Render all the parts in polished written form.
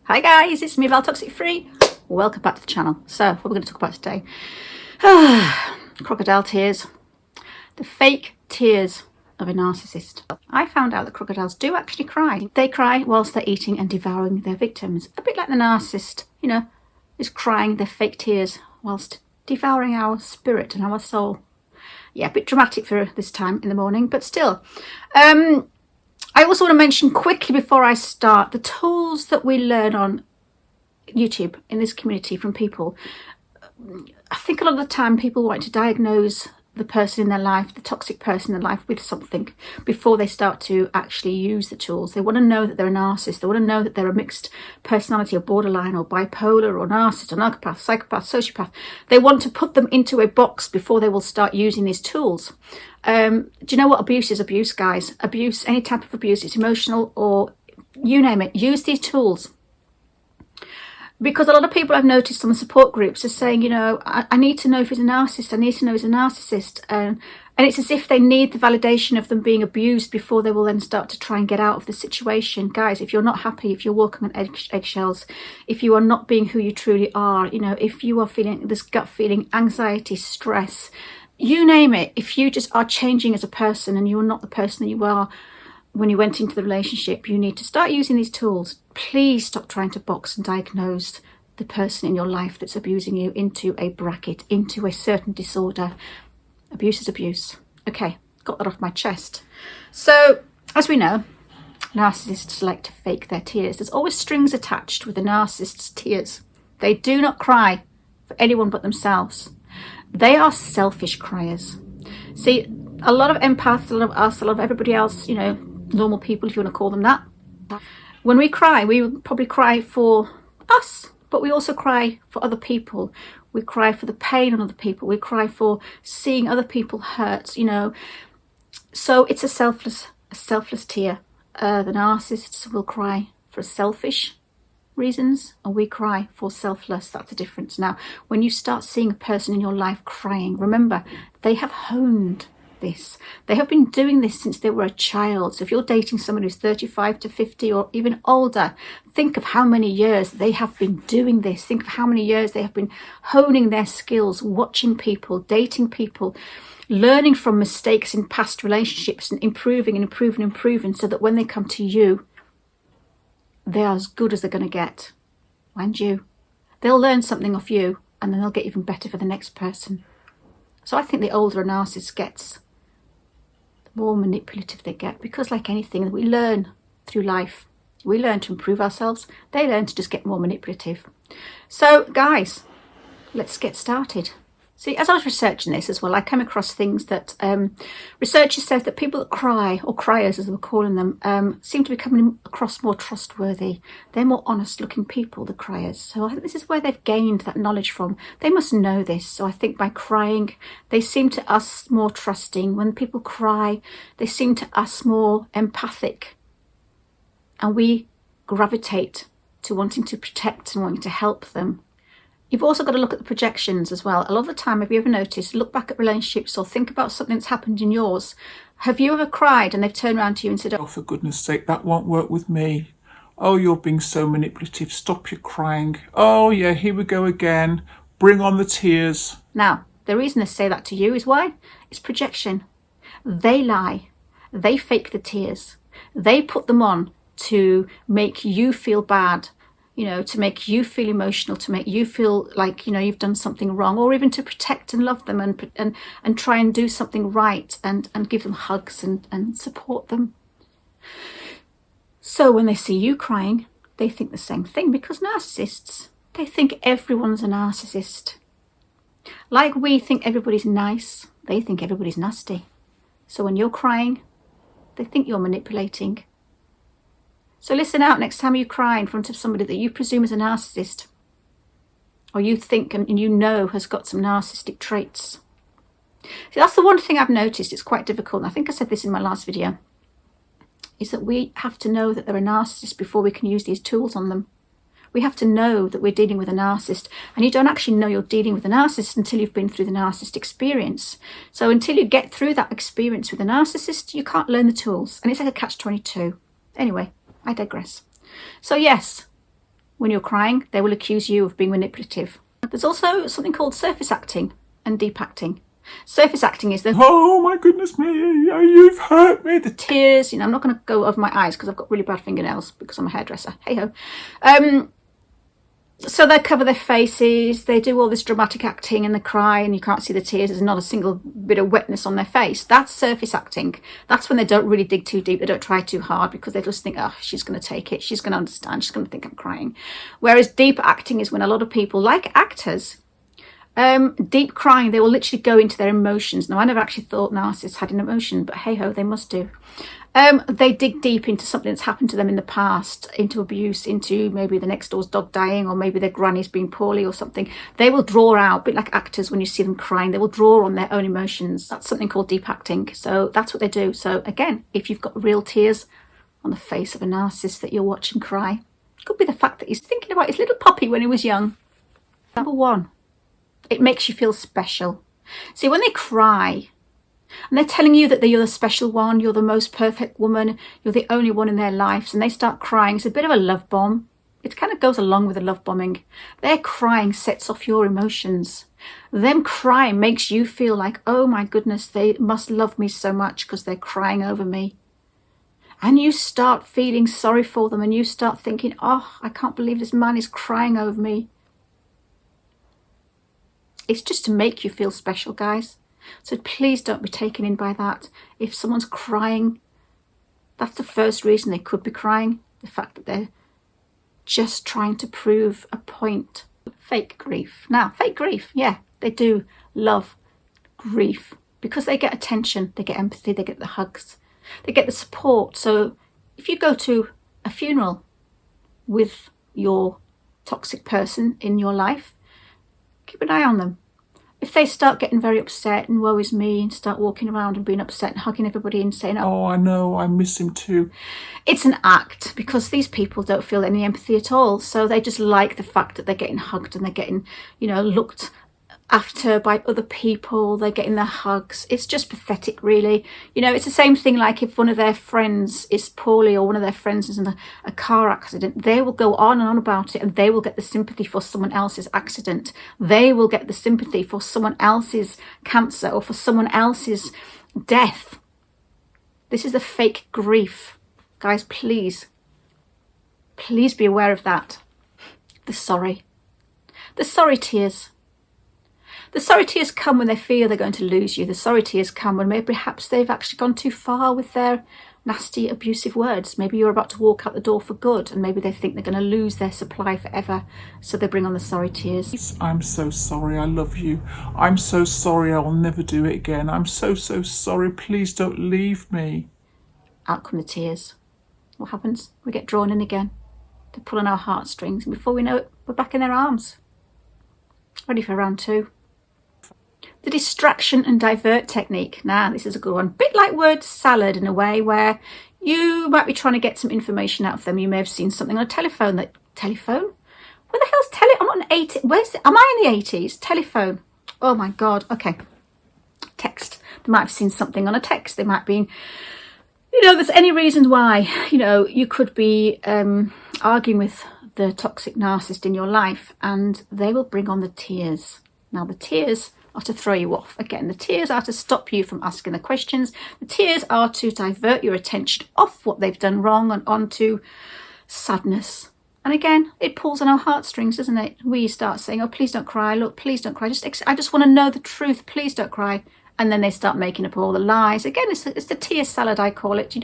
Hi guys, it's me, Val Toxic Free. Welcome back to the channel. So, what we're going to talk about today. Crocodile tears. The fake tears of a narcissist. I found out that crocodiles do actually cry. They cry whilst they're eating and devouring their victims. A bit like the narcissist, is crying their fake tears whilst devouring our spirit and our soul. Yeah, a bit dramatic for this time in the morning, but still. I also want to mention quickly before I start the tools that we learn on YouTube in this community from people. I think a lot of the time people want to diagnose the person in their life, the toxic person in their life, with something before they start to actually use the tools. They want to know that they're a narcissist. They want to know that they're a mixed personality or borderline or bipolar or narcissist or narcopath, psychopath, sociopath. They want to put them into a box before they will start using these tools. Do you know what abuse is? Abuse, guys. Abuse, any type of abuse, it's emotional or you name it. Use these tools. Because a lot of people I've noticed on the support groups are saying, I need to know if he's a narcissist. I need to know he's a narcissist. And it's as if they need the validation of them being abused before they will then start to try and get out of the situation. Guys, if you're not happy, if you're walking on eggshells, if you are not being who you truly are, if you are feeling this gut feeling, anxiety, stress, you name it, if you just are changing as a person and you're not the person that you are when you went into the relationship, you need to start using these tools. Please stop trying to box and diagnose the person in your life that's abusing you into a bracket, into a certain disorder. Abuse is abuse. Okay, got that off my chest. So, as we know, narcissists like to fake their tears. There's always strings attached with a narcissist's tears. They do not cry for anyone but themselves. They are selfish criers. See, a lot of empaths, a lot of us, a lot of everybody else, normal people, if you want to call them that. When we cry, we probably cry for us, but we also cry for other people. We cry for the pain on other people. We cry for seeing other people hurt, So it's a selfless tear. The narcissists will cry for selfish reasons, and we cry for selfless. That's the difference. Now, when you start seeing a person in your life crying, remember, they have honed this. They have been doing this since they were a child. So if you're dating someone who's 35 to 50 or even older, think of how many years they have been doing this. Think of how many years they have been honing their skills, watching people, dating people, learning from mistakes in past relationships and improving and improving and improving, so that when they come to you, they are as good as they're going to get. Mind you, they'll learn something off you and then they'll get even better for the next person. So I think the older a narcissist gets, more manipulative they get, because like anything, we learn through life. We learn to improve ourselves. They learn to just get more manipulative. So guys, let's get started. See, as I was researching this as well, I came across things that researchers said that people that cry, or criers as they were calling them, seem to be coming across more trustworthy. They're more honest looking people, the criers. So I think this is where they've gained that knowledge from. They must know this. So I think by crying, they seem to us more trusting. When people cry, they seem to us more empathic. And we gravitate to wanting to protect and wanting to help them. You've also got to look at the projections as well. A lot of the time, have you ever noticed, look back at relationships or think about something that's happened in yours. Have you ever cried and they've turned around to you and said, "Oh, for goodness sake, that won't work with me. Oh, you're being so manipulative. Stop your crying. Oh, yeah, here we go again. Bring on the tears." Now, the reason they say that to you is why? It's projection. They lie. They fake the tears. They put them on to make you feel bad, to make you feel emotional, to make you feel like, you've done something wrong, or even to protect and love them and try and do something right and give them hugs and support them. So when they see you crying, they think the same thing, because narcissists, they think everyone's a narcissist. Like we think everybody's nice, they think everybody's nasty. So when you're crying, they think you're manipulating. So listen out next time you cry in front of somebody that you presume is a narcissist, or you think and has got some narcissistic traits. See, that's the one thing I've noticed. It's quite difficult, and I think I said this in my last video, is that we have to know that they're a narcissist before we can use these tools on them. We have to know that we're dealing with a narcissist, and you don't actually know you're dealing with a narcissist until you've been through the narcissist experience. So until you get through that experience with a narcissist, you can't learn the tools, and it's like a catch-22. Anyway, I digress. So yes, When you're crying, they will accuse you of being manipulative. There's also something called surface acting and deep acting. Surface acting is the, oh my goodness me, you've hurt me. The tears, I'm not going to go over my eyes because I've got really bad fingernails because I'm a hairdresser. Hey ho. So they cover their faces, they do all this dramatic acting and they cry and you can't see the tears. There's not a single bit of wetness on their face. That's surface acting. That's when they don't really dig too deep. They don't try too hard because they just think, oh, she's going to take it. She's going to understand. She's going to think I'm crying. Whereas deep acting is when a lot of people, like actors, deep crying, they will literally go into their emotions. Now, I never actually thought narcissists had an emotion, but hey ho, they must do. They dig deep into something that's happened to them in the past, into abuse, into maybe the next door's dog dying, or maybe their granny's being poorly or something. They will draw out, a bit like actors when you see them crying, they will draw on their own emotions. That's something called deep acting. So that's what they do. So again, if you've got real tears on the face of a narcissist that you're watching cry, it could be the fact that he's thinking about his little puppy when he was young. Number one, it makes you feel special. See, when they cry, and they're telling you that you're the special one, you're the most perfect woman, you're the only one in their lives, and they start crying, it's a bit of a love bomb. It kind of goes along with the love bombing. Their crying sets off your emotions. Them crying makes you feel like, oh my goodness, they must love me so much because they're crying over me. And you start feeling sorry for them and you start thinking, oh, I can't believe this man is crying over me. It's just to make you feel special, guys. So please don't be taken in by that. If someone's crying, that's the first reason they could be crying. The fact that they're just trying to prove a point. Fake grief. Now, fake grief, yeah, they do love grief because they get attention, they get empathy, they get the hugs, they get the support. So if you go to a funeral with your toxic person in your life, keep an eye on them. If they start getting very upset and woe is me and start walking around and being upset and hugging everybody and saying, oh, I know, I miss him too. It's an act because these people don't feel any empathy at all. So they just like the fact that they're getting hugged and they're getting, looked after by other people. They're getting their hugs. It's just pathetic, really. It's the same thing like if one of their friends is poorly or one of their friends is in a car accident, they will go on and on about it and they will get the sympathy for someone else's accident. They will get the sympathy for someone else's cancer or for someone else's death. This is the fake grief. Guys, please be aware of that. The sorry tears. The sorry tears come when they fear they're going to lose you. The sorry tears come when maybe perhaps they've actually gone too far with their nasty, abusive words. Maybe you're about to walk out the door for good and maybe they think they're going to lose their supply forever. So they bring on the sorry tears. I'm so sorry, I love you. I'm so sorry, I will never do it again. I'm so sorry, please don't leave me. Out come the tears. What happens? We get drawn in again. They're pulling our heartstrings and before we know it, we're back in their arms. Ready for round two. The distraction and divert technique. Now, this is a good one. Bit like word salad in a way where you might be trying to get some information out of them. You may have seen something on a telephone. Telephone? Where the hell's I'm not an 80s. Am I in the 80s? Telephone. Oh my God. Okay. Text. They might have seen something on a text. They might be, there's any reason why, you could be arguing with the toxic narcissist in your life and they will bring on the tears. Now, the tears are to throw you off. Again, the tears are to stop you from asking the questions. The tears are to divert your attention off what they've done wrong and onto sadness. And again, it pulls on our heartstrings, doesn't it? We start saying, oh, please don't cry. Look, please don't cry. I just want to know the truth. Please don't cry. And then they start making up all the lies. Again, it's the tear salad, I call it,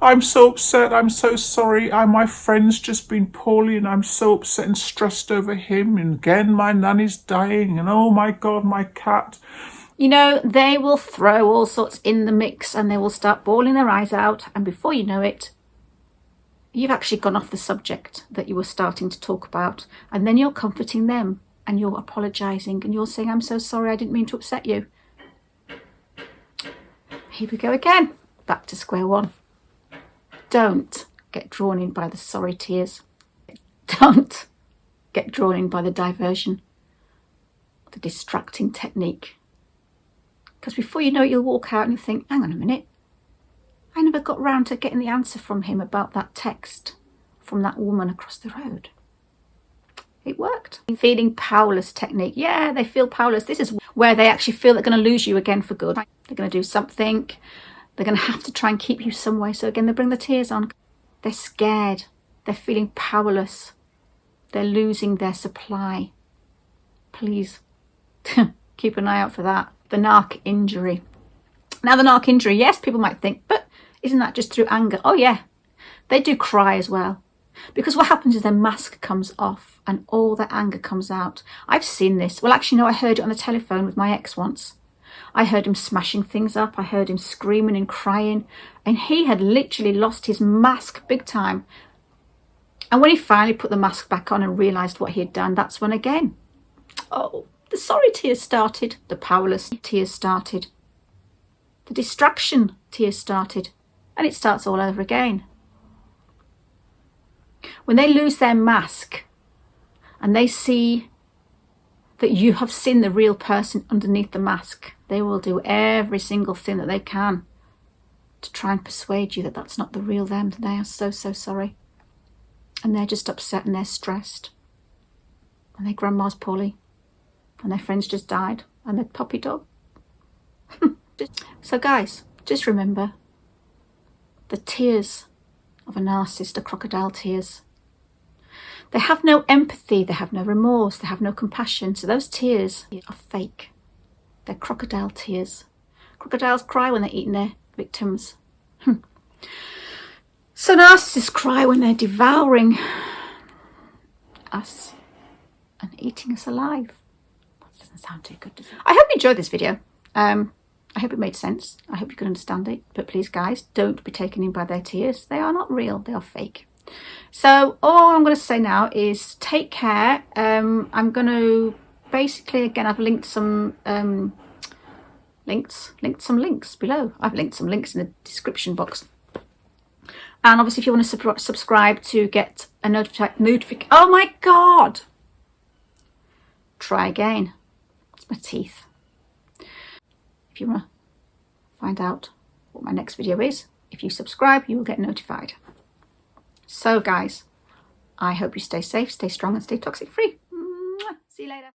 I'm so upset. I'm so sorry. My friend's just been poorly and I'm so upset and stressed over him. And again, my nanny's dying. And oh my God, my cat. They will throw all sorts in the mix and they will start bawling their eyes out. And before you know it, you've actually gone off the subject that you were starting to talk about. And then you're comforting them and you're apologising and you're saying, I'm so sorry, I didn't mean to upset you. Here we go again, back to square one. Don't get drawn in by the sorry tears. Don't get drawn in by the diversion, the distracting technique. Because before you know it, you'll walk out and you think, hang on a minute, I never got round to getting the answer from him about that text from that woman across the road. It worked. Feeling powerless technique. Yeah, they feel powerless. This is where they actually feel they're going to lose you again for good. They're going to do something. They're going to have to try and keep you some way. So again, they bring the tears on. They're scared. They're feeling powerless. They're losing their supply. Please keep an eye out for that. The Narc Injury. Now the Narc Injury, yes, people might think, but isn't that just through anger? Oh yeah, they do cry as well. Because what happens is their mask comes off and all their anger comes out. I've seen this. Well, actually, no, I heard it on the telephone with my ex once. I heard him smashing things up. I heard him screaming and crying. And he had literally lost his mask big time. And when he finally put the mask back on and realised what he had done, that's when again, oh, the sorry tears started. The powerless tears started. The distraction tears started. And it starts all over again. When they lose their mask and they see that you have seen the real person underneath the mask, they will do every single thing that they can to try and persuade you that that's not the real them. They are so, so sorry. And they're just upset and they're stressed. And their grandma's poorly. And their friends just died. And their puppy dog. So guys, just remember, the tears of a narcissist are crocodile tears. They have no empathy, they have no remorse, they have no compassion. So those tears are fake. They're crocodile tears. Crocodiles cry when they're eating their victims. So narcissists cry when they're devouring us and eating us alive. That doesn't sound too good, does it? I hope you enjoyed this video. I hope it made sense. I hope you could understand it. But please, guys, don't be taken in by their tears. They are not real. They are fake. So all I'm going to say now is take care. I'm going to basically, again, I've linked some links below. I've linked some links in the description box. And obviously, if you want to subscribe to get a notification. Oh my God! Try again. It's my teeth. If you want to find out what my next video is, if you subscribe, you will get notified. So guys, I hope you stay safe, stay strong and stay toxic free. See you later.